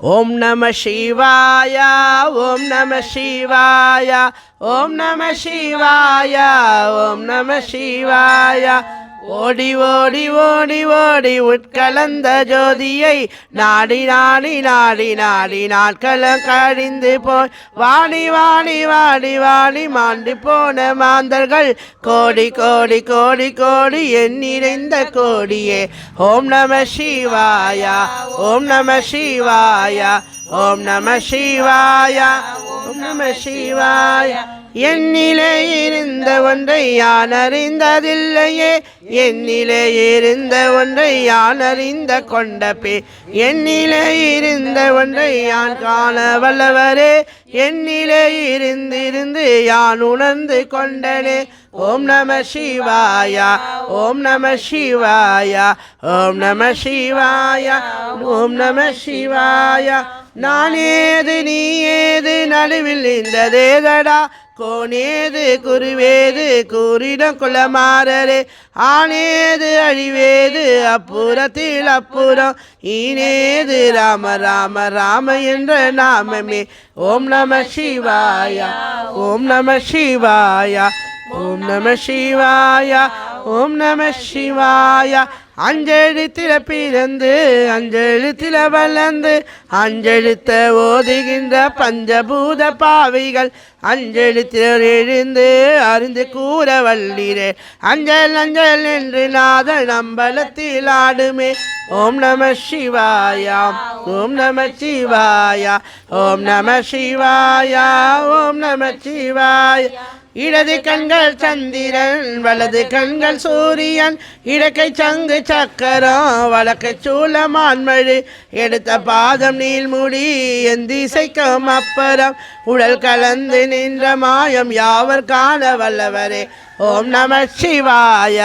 ஓம் நம சிவாய ஓம் நம சிவாய ஓம் நம சிவாய ஓம் நம சிவாய ஓடி ஓடி ஓடி ஓடி உட்கலந்த ஜோதியை நாடி நாடி நாடி நாடி நாட்களும் கழிந்து போய் வாடி வாடி வாடி வாடி மாண்டு போன மாந்தர்கள் கோடி கோடி கோடி கோடி எண்ணிறைந்த கோடியே ஓம் நம சிவாய ஓம் நம சிவாய ஓம் நம சிவாய ஓம் நம சிவாய என்னிலே இருந்த ஒன்றை யான் அறிந்ததில்லையே என்னிலே இருந்த ஒன்றை யான் அறிந்த கொண்டபே என்னிலே இருந்த ஒன்றை யான் காண வல்லவரே என்னிலே இருந்து யான் உணர்ந்து கொண்டனே ஓம் நம சிவாய ஓம் நம சிவாய ஓம் நம சிவாய ஓம் நம சிவாய நானேது நீ ஏது நடுவில் இந்த தேதடா கோனேது குருவேது கூறிடம் குலமாறரே ஆனேது அழிவேது அப்புறத்தில் அப்புறம் ஈனேது ராம ராம ராம என்ற நாமமே ஓம் நம சிவாய ஓம் நம சிவாய ஓம் நம சிவாய ஓம் நம சிவாய அஞ்செழுத்தில பிறந்து அஞ்செழுத்தில வளர்ந்து அஞ்செழுத்த ஓதுகின்ற பஞ்சபூத பாவிகள் அஞ்செழுத்தில் எழுந்து அறிந்து கூற வல்லீரே அஞ்சல் அஞ்சல் என்று நாதன் அம்பலத்தில் ஆடுமே ஓம் நம சிவாய ஓம் நம சிவாய ஓம் நம சிவாய ஓம் நம சிவாய இடது கண்கள் சந்திரன் வலது கண்கள் சூரியன் இடக்கை சங்கு சக்கரம் வழக்கை சூளமான்மழி எடுத்த பாதம் நீள்முடி எந்திசைக்கும் அப்புறம் உடல் கலந்து நின்ற மாயம் யாவர் காண வல்லவரே ஓம் நம சிவாய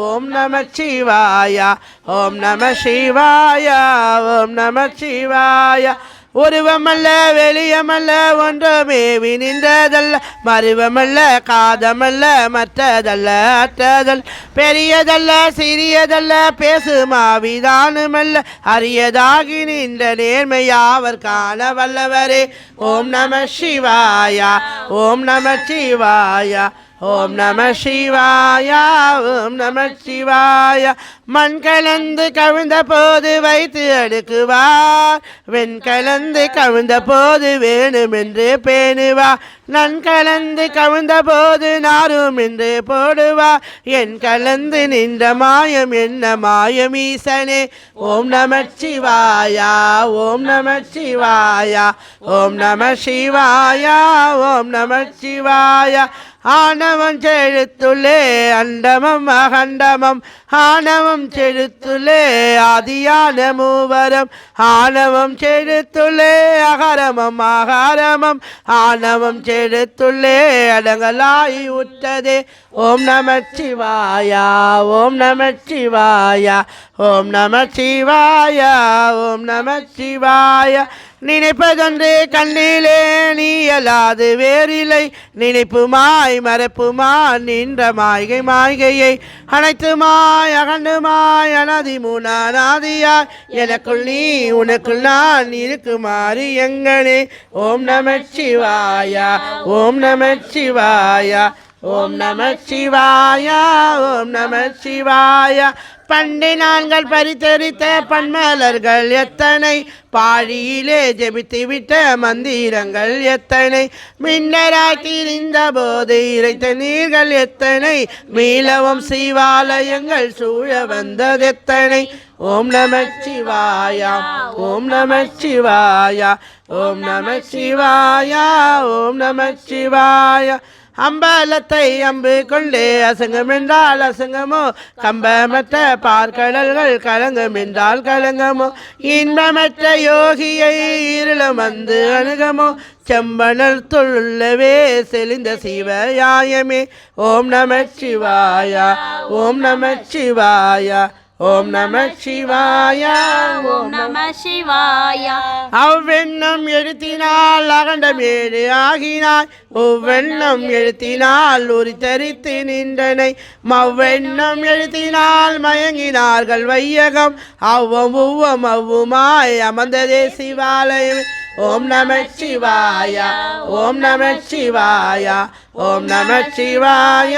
ஓம் நம சிவாய ஓம் நம சிவாய ஓம் நம சிவாய உருவமல்ல வெளியமல்ல ஒன்றுமேவி நின்றதல்ல மருவமல்ல காதமல்ல மற்றதல்ல அற்றதல் பெரியதல்ல சிறியதல்ல பேசுமாவிதானுமல்ல அரியதாகி நின்ற நேர்மையாவர் காண வல்லவரே ஓம் நம சிவாய ஓம் நம சிவாய ஓம் நம சிவாய ஓம் நம சிவாய மண் கலந்து கவிழ்ந்த போது வைத்து அடுக்குவார் வெண் கலந்து கவிழ்ந்த போது வேணுமென்று பேணுவார் நன் கலந்து கவிழ்ந்த போது நாரும் என்று போடுவார் என் கலந்து நின்ற மாயம் என்ன மாயம் ஈசனே ஓம் நம சிவாய ஓம் நம சிவாய ஓம் நம சிவாய ஓம் நம சிவாய ஆணவம் செழுத்துள்ளே அண்டமம் அகண்டமம் ஆணவம் செழுத்துள்ளே ஆதியான மூவரம் ஆணவம் செழுத்துள்ளே அகரமம் ஆகாரமம் ஆணவம் செழுத்துள்ளே அடங்கலாய் உற்றதே ஓம் நம சிவாய ஓம் நம சிவாய ஓம் நம சிவாய ஓம் நம சிவாய நினைப்பதொன்று கண்ணிலே நீயலாது வேறில்லை நினைப்புமாய் மறப்புமாய் நின்ற மாய்கை மாய்கையை அனைத்துமாய் அகண்டுமாய் அனாதி மூனாதியாய் எனக்குள் நீ உனக்குள் நான் இருக்குமாறு எங்கனே ஓம் நம சிவாய ஓம் நம சிவாய ஓம் நம சிவாய ஓம் நம சிவாய பண்டை நான்கள் பரித்தரித்த பன்மலர்கள் எத்தனை பாழியிலே ஜெபித்து விட்ட மந்திரங்கள் எத்தனை மின்னராக்கி நின்ற போது இறைத்த நீர்கள் எத்தனை மீளவும் சிவாலயங்கள் சூழ வந்ததெத்தனை ஓம் நம சிவாய ஓம் நம சிவாய ஓம் நம சிவாய ஓம் நம சிவாய அம்பலத்தை அம்பு கொண்டே அசங்கம் என்றால் அசங்கமோ கம்பமற்ற பார்க்கடல்கள் கலங்கம் என்றால் கலங்கமோ இன்பமற்ற யோகியை இருளம் வந்து அணுகமோ செம்பனல் தொழுள்ளவே செழிந்த சிவயாயமே ஓம் நம சிவாய ஓம் நம சிவாய ஓம் நம சிவாய ஓம் நம சிவாய. அவ்வெண்ணம் எழுத்தினால் அகண்டமேடு ஆகினாய் ஒவ்வெண்ணம் எழுத்தினால் உரித்தரித்து நின்றனை மவ்வெண்ணம் எழுத்தினால் மயங்கினார்கள் வையகம் அவ்வம் உவ்வம் அவ்வுமாய் அமர்ந்ததே சிவாலயம். ஓம் நம சிவாய ஓம் நம சிவாய ஓம் நம சிவாய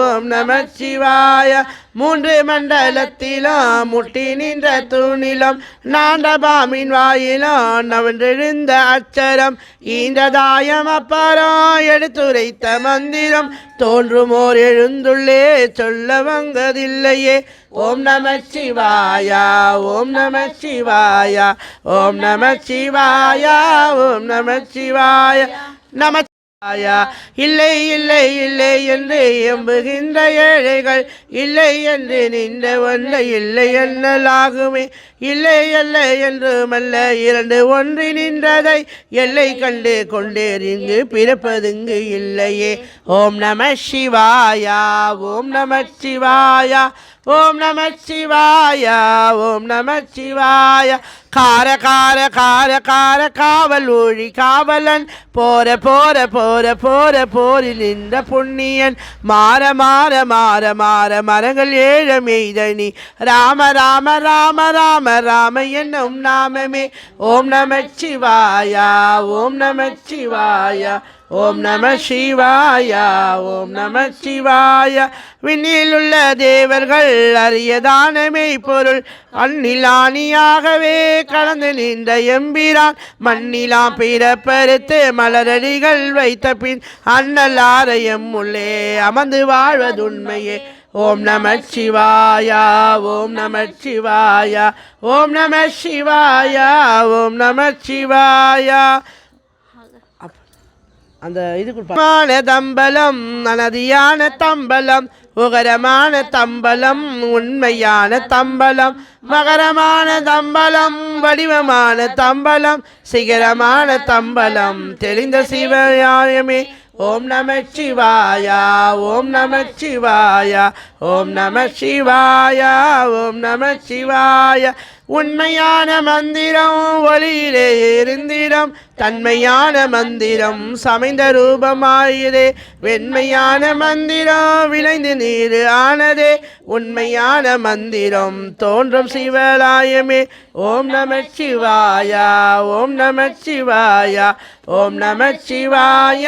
ஓம் நம சிவாய. மூன்று மண்டலத்திலும் முட்டி நின்ற தூணிலும் நாண்டபாமின் வாயிலும் நவன்றெழுந்த அச்சரம் ஈன்றதாயம் அப்பறம் எடுத்துரைத்த மந்திரம் தோன்றுமோர் எழுந்துள்ளே சொல்ல வந்ததில்லையே. ஓம் நம சிவாய ஓம் நம சிவாய ஓம் நம சிவாய ஓம் நம சிவாய. நம இல்லை இல்லை இல்லை என்று எம்புகின்ற ஏழைகள் இல்லை என்று நின்ற ஒன்றை இல்லை என்னலாகுமே. இல்லை இல்லை என்று மல்ல இரண்டு ஒன்றி நின்றதை எல்லை கண்டு கொண்டேர் இங்கு பிறப்பதுங்கு இல்லையே. ஓம் நம சிவாய ஓம் நம சிவாய ஓம் நம சிவாய ஓம் நம சிவாய. கார கார கார கார காவல் ஒழி காவலன் போர போர போர போர போரில் நின்ற புண்ணியன் மாற மாற மாற மாற மரங்கள் ஏழ மெய்தனி ராம ராம ராம ராம ராம என்னும் நாமமே. ஓம் நம சிவாய ஓம் நம சிவாய ஓம் நம சிவாய ஓம் நம சிவாய. விண்ணில் உள்ள தேவர்கள் அரியதானமே பொருள் அந்நிலானியாகவே கலந்து நின்ற எம்பிரான் மண்ணிலாம் பிறப்பறுத்து மலரடிகள் வைத்த பின் அண்ணல் ஆலயம் உள்ளே அமர்ந்து வாழ்வதுண்மையே. ஓம் நம சிவாய ஓம் நம சிவாய ஓம் நம சிவாய ஓம் நம சிவாய. அந்த இதுக்குமான தம்பலம் அனதியான தம்பலம் உகரமான தம்பலம் உண்மையான தம்பலம் மகரமான தம்பலம் வடிவமான தம்பலம் சிகரமான தம்பலம் தெளிந்த சிவயாயமே. ஓம் நம சிவாய ஓம் நம சிவாய ஓம் நம சிவாய ஓம் நம சிவாய. உண்மையான மந்திரம் ஒளியிலே இருந்திடம் தன்மையான மந்திரம் சமைந்த ரூபமாயிரே வெண்மையான மந்திரம் விளைந்து நீர் ஆனதே உண்மையான மந்திரம் தோன்றும் சிவலாயமே. ஓம் நம சிவாய ஓம் நம சிவாய ஓம் நம சிவாய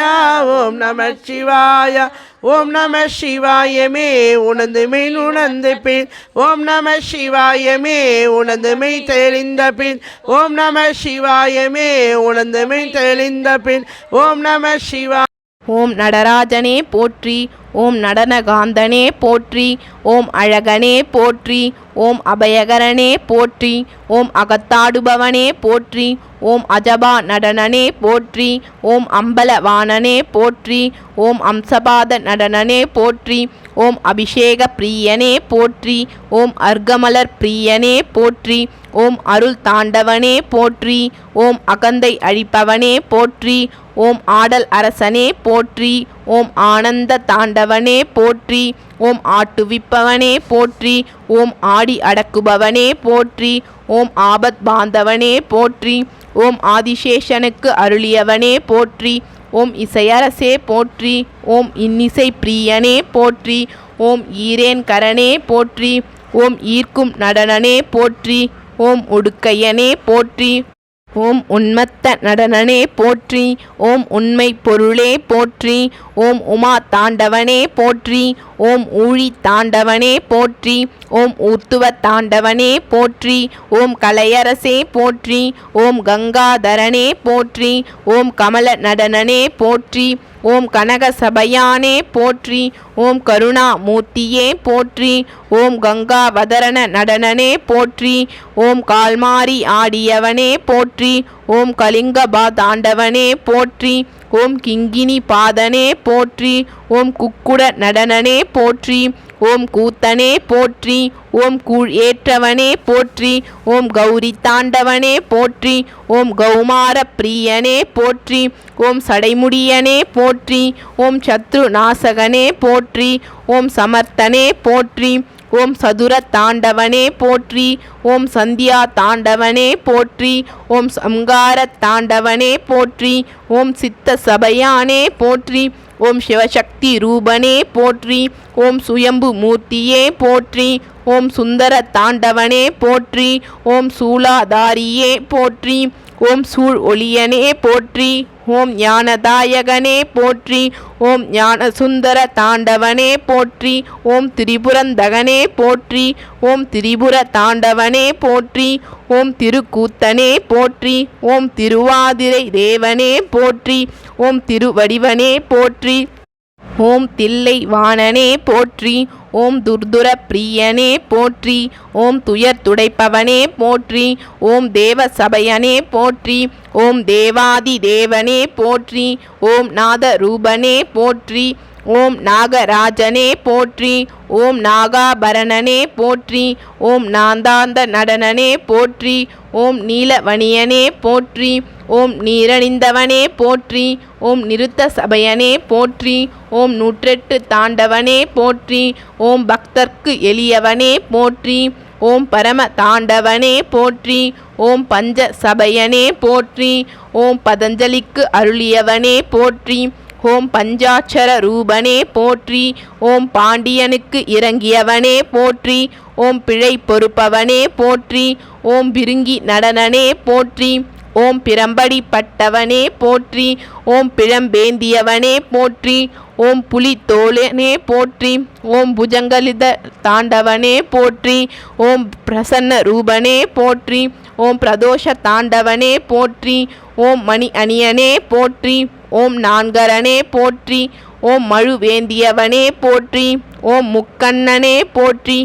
ஓம் நம சிவாய. ஓம் நம சிவாயமே உணர்ந்து மெய் உணர்ந்து பின் ஓம் நம சிவாயமே உணர்ந்து மெய் தெளிந்த பின் ஓம் நம சிவாயமே உணர்ந்து மெய் தெளிந்த பின் ஓம் நம சிவா. ஓம் நடராஜனே போற்றி ஓம் நடனகாந்தனே போற்றி ஓம் அழகனே போற்றி ஓம் அபயகரனே போற்றி ஓம் அகத்தாடுபவனே போற்றி ஓம் அஜபா நடனனே போற்றி ஓம் அம்பலவாணனே போற்றி ஓம் அம்சபாத நடனனே போற்றி ஓம் அபிஷேக பிரியனே போற்றி ஓம் அர்க்கமலர் பிரியனே போற்றி ஓம் அருள் தாண்டவனே போற்றி ஓம் அகந்தை அழிப்பவனே போற்றி ஓம் ஆடல் அரசனே போற்றி ஓம் ஆனந்த தாண்டவனே போற்றி ஓம் ஆட்டுவிப்பவனே போற்றி ஓம் ஆடி அடக்குபவனே போற்றி ஓம் ஆபத் பாந்தவனே போற்றி ஓம் ஆதிசேஷனுக்கு அருளியவனே போற்றி ஓம் இசையரசே போற்றி ஓம் இன்னிசை பிரியனே போற்றி ஓம் ஈரேன் கரனே போற்றி ஓம் ஈர்க்கும் நடனனே போற்றி ஓம் உடுக்கையனே போற்றி ஓம் உன்மத்த நடனனே போற்றி ஓம் உண்மை பொருளே போற்றி ஓம் உமா தாண்டவனே போற்றி ஓம் ஊழி தாண்டவனே போற்றி ஓம் ஊர்த்துவ தாண்டவனே போற்றி ஓம் கலையரசே போற்றி ஓம் கங்காதரனே போற்றி ஓம் கமல நடனனே போற்றி ஓம் கனக சபையானே போற்றி ஓம் கருணாமூர்த்தியே போற்றி ஓம் கங்காவதரண நடனனே போற்றி ஓம் கால்மாரி ஆடியவனே போற்றி ஓம் கலிங்கபா தாண்டவனே போற்றி ஓம் கிங்கினி பாதனே போற்றி ஓம் குக்குட நடனனே போற்றி ஓம் கூத்தனே போற்றி ஓம் கூழ் ஏற்றவனே போற்றி ஓம் கௌரி தாண்டவனே போற்றி ஓம் கௌமார பிரியனே போற்றி ஓம் சடைமுடியனே போற்றி ஓம் சத்ரு நாசகனே போற்றி ஓம் சமர்த்தனே போற்றி ஓம் சதுர தாண்டவனே போற்றி. ஓம் சந்தியா தாண்டவனே போற்றி. ஓம் சம்கார தாண்டவனே போற்றி. ஓம் சித்த சபையானே போற்றி. ஓம் சிவசக்தி ரூபனே போற்றி. ஓம் சுயம்பு மூர்த்தியே போற்றி. ஓம் சுந்தர தாண்டவனே போற்றி. ஓம் சூலாதாரியே போற்றி. ஓம் சூழ் ஒளியனே போற்றி. ஓம் ஞானதாயகனே போற்றி. ஓம் ஞான சுந்தர தாண்டவனே போற்றி. ஓம் திரிபுரந்தகனே போற்றி. ஓம் திரிபுர தாண்டவனே போற்றி. ஓம் திருக்கூத்தனே போற்றி. ஓம் திருவாதிரை தேவனே போற்றி. ஓம் திருவடிவனே போற்றி. ஓம் தில்லை வாணனே போற்றி. ஓம் துர்துர பிரியனே போற்றி. ஓம் துயர் துடைப்பவனே போற்றி. ஓம் தேவ சபையனே போற்றி. ஓம் தேவாதி தேவனே போற்றி. ஓம் நாத ரூபனே போற்றி. ஓம் நாகராஜனே போற்றி. ஓம் நாகாபரணனே போற்றி. ஓம் நாந்தாந்த நடனனே போற்றி. ஓம் நீலவணியனே போற்றி. ஓம் நீரணிந்தவனே போற்றி. ஓம் நிருத்த சபையனே போற்றி. ஓம் 108 தாண்டவனே போற்றி. ஓம் பக்தர்க்கு எளியவனே போற்றி. ஓம் பரம தாண்டவனே போற்றி. ஓம் பஞ்ச சபையனே போற்றி. ஓம் பதஞ்சலிக்கு அருளியவனே போற்றி. ஓம் பஞ்சாட்சர ரூபனே போற்றி. ஓம் பாண்டியனுக்கு இறங்கியவனே போற்றி. ஓம் பிழை பொறுப்பவனே போற்றி. ஓம் பிருங்கி நடனனே போற்றி. ஓம் பிரம்படி பட்டவனே போற்றி. ஓம் பிழம்பேந்தியவனே போற்றி. ஓம் புலி தோழனே போற்றி. ஓம் புஜங்கலித தாண்டவனே போற்றி. ஓம் பிரசன்ன ரூபனே போற்றி. ஓம் பிரதோஷ தாண்டவனே போற்றி. ஓம் மணி அணியனே போற்றி. ஓம் நான்கரனே போற்றி. ஓம் மழுவேந்தியவனே போற்றி. ஓம் முக்கண்ணனே போற்றி.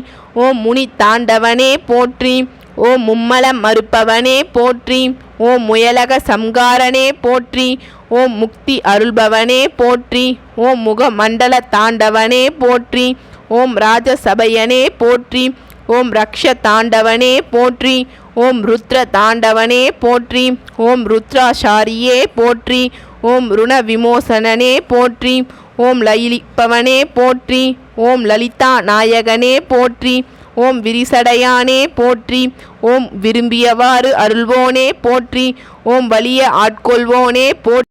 ஓம் முனி தாண்டவனே போற்றி. ஓம் மும்மலம் மறுப்பவனே போற்றி. ஓம் முயலக சம்காரனே போற்றி. ஓம் முக்தி அருள்பவனே போற்றி. ஓம் முக மண்டல தாண்டவனே போற்றி. ஓம் ராஜசபையனே போற்றி. ஓம் ரக்ஷ தாண்டவனே போற்றி. ஓம் ருத்ர தாண்டவனே போற்றி. ஓம் ருத்ராசாரியே போற்றி. ஓம் ருண விமோசனனே போற்றி. ஓம் லயிலிப்பவனே போற்றி. ஓம் லலிதா நாயகனே போற்றி. ஓம் விரிசடையானே போற்றி. ஓம் விரும்பியவாறு அருள்வோனே போற்றி. ஓம் வலிய ஆட்கொள்வோனே போற்றி.